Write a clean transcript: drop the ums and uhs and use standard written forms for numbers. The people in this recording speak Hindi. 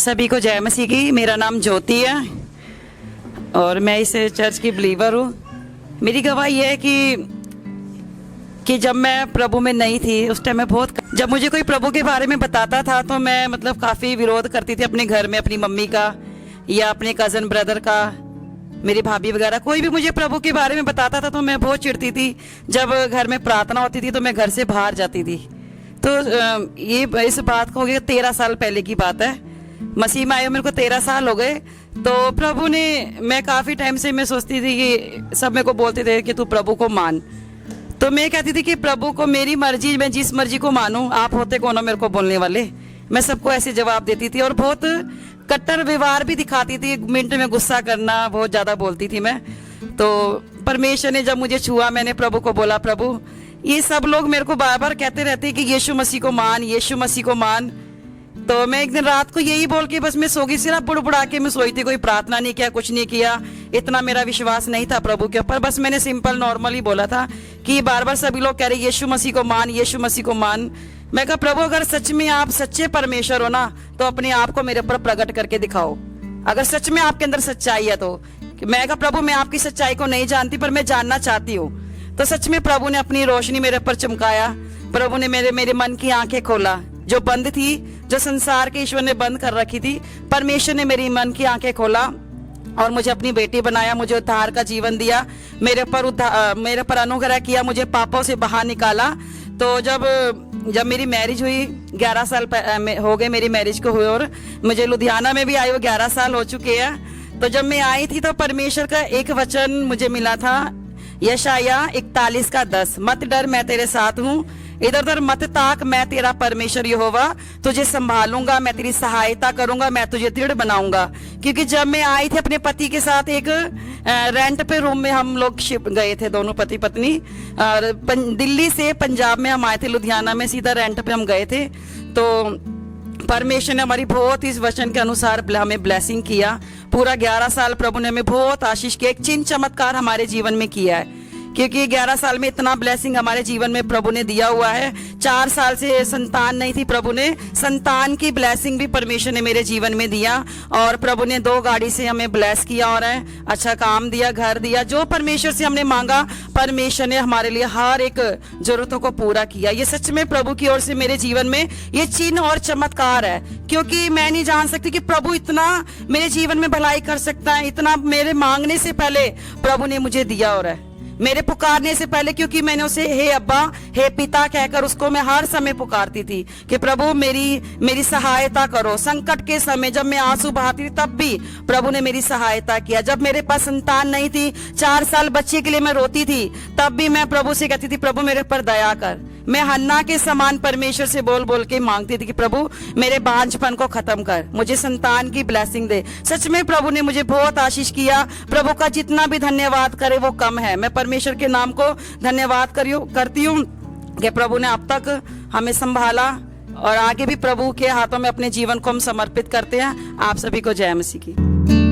सभी को जय मसीह की। मेरा नाम ज्योति है और मैं इस चर्च की बिलीवर हूँ। मेरी गवाही ये है कि जब मैं प्रभु में नहीं थी उस टाइम में जब मुझे कोई प्रभु के बारे में बताता था तो मैं काफ़ी विरोध करती थी अपने घर में, अपनी मम्मी का या अपने कज़न ब्रदर का, मेरी भाभी वगैरह। कोई भी मुझे प्रभु के बारे में बताता था तो मैं बहुत चिढ़ती थी। जब घर में प्रार्थना होती थी तो मैं घर से बाहर जाती थी। तो ये इस बात को हो गया 13 साल पहले की बात है। मसीह में आए मेरे को 13 साल हो गए। तो प्रभु ने, मैं काफ़ी टाइम से मैं सोचती थी कि सब मेरे को बोलते थे कि तू प्रभु को मान, तो मैं कहती थी कि प्रभु को मेरी मर्जी, मैं जिस मर्जी को मानूं, आप होते कौन हो मेरे को बोलने वाले। मैं सबको ऐसे जवाब देती थी और बहुत कट्टर व्यवहार भी दिखाती थी। मिनट में गुस्सा करना, बहुत ज़्यादा बोलती थी मैं। तो परमेश्वर ने जब मुझे छुआ, मैंने प्रभु को बोला, प्रभु ये सब लोग मेरे को बार बार कहते रहते हैं कि यीशु मसीह को मान, यीशु मसीह को मान। तो मैं एक दिन रात को यही बोल के बस मैं सो गई। सिर्फ बुड़बुड़ा के मैं सोई थी, कोई प्रार्थना नहीं किया, कुछ नहीं किया। इतना मेरा विश्वास नहीं था प्रभु के ऊपर। बस मैंने सिंपल नॉर्मली बोला था कि बार बार सभी लोग कह रहे यीशु मसीह को मान, यीशु मसीह को मान। मैं कहा प्रभु अगर सच में आप सच्चे परमेश्वर हो ना तो अपने आप को मेरे ऊपर प्रकट करके दिखाओ। अगर सच में आपके अंदर सच्चाई है तो। मैं कहा प्रभु मैं आपकी सच्चाई को नहीं जानती पर मैं जानना चाहती हूँ। तो सच में प्रभु ने अपनी रोशनी मेरे ऊपर चमकाया। प्रभु ने मेरे मन की आंखें खोला जो बंद थी, जो संसार के ईश्वर ने बंद कर रखी थी। परमेश्वर ने मेरी मन की आंखें खोला और मुझे अपनी बेटी बनाया, मुझे उद्धार का जीवन दिया, मेरे पर अनुग्रह किया, मुझे पापों से बाहर निकाला। तो जब मेरी मैरिज हुई, 11 साल हो गए मेरी मैरिज को हुए और मुझे लुधियाना में भी आई हुए 11 साल हो चुके हैं। तो जब मैं आई थी तो परमेश्वर का एक वचन मुझे मिला था, यशाया 41:10, मत डर मैं तेरे साथ हूँ, इधर उधर मत ताक, मैं तेरा परमेश्वर यहोवा तुझे संभालूंगा, मैं तेरी सहायता करूंगा, मैं तुझे दृढ़ बनाऊंगा। क्योंकि जब मैं आई थी अपने पति के साथ एक रेंट पे रूम में हम लोग शिप गए थे, दोनों पति पत्नी। और दिल्ली से पंजाब में हम आए थे, लुधियाना में सीधा रेंट पे हम गए थे। तो परमेश्वर ने हमारी बहुत इस वचन के अनुसार हमें ब्लेसिंग किया। पूरा 11 साल प्रभु ने हमें बहुत आशीष की, एक चिन्ह चमत्कार हमारे जीवन में किया है। क्योंकि 11 साल में इतना ब्लेसिंग हमारे जीवन में प्रभु ने दिया हुआ है। 4 साल से संतान नहीं थी, प्रभु ने संतान की ब्लेसिंग भी परमेश्वर ने मेरे जीवन में दिया। और प्रभु ने 2 गाड़ी से हमें ब्लेस किया और अच्छा काम दिया, घर दिया। जो परमेश्वर से हमने मांगा परमेश्वर ने हमारे लिए हर एक जरूरतों को पूरा किया। ये सच में प्रभु की ओर से मेरे जीवन में ये चिन्ह और चमत्कार है। क्योंकि मैं नहीं जान सकती कि प्रभु इतना मेरे जीवन में भलाई कर सकता है। इतना मेरे मांगने से पहले प्रभु ने मुझे दिया और है, मेरे पुकारने से पहले। क्योंकि मैंने उसे हे अब्बा, हे पिता कहकर उसको मैं हर समय पुकारती थी कि प्रभु मेरी सहायता करो। संकट के समय जब मैं आंसू बहाती थी तब भी प्रभु ने मेरी सहायता किया। जब मेरे पास संतान नहीं थी, 4 साल बच्चे के लिए मैं रोती थी, तब भी मैं प्रभु से कहती थी प्रभु मेरे पर दया कर। मैं हन्ना के समान परमेश्वर से बोल बोल के मांगती थी कि प्रभु मेरे बांझपन को खत्म कर, मुझे संतान की ब्लेसिंग दे। सच में प्रभु ने मुझे बहुत आशीष किया। प्रभु का जितना भी धन्यवाद करे वो कम है। मैं परमेश्वर के नाम को धन्यवाद करती हूँ कि प्रभु ने अब तक हमें संभाला और आगे भी प्रभु के हाथों में अपने जीवन को हम समर्पित करते हैं। आप सभी को जय मसीह की।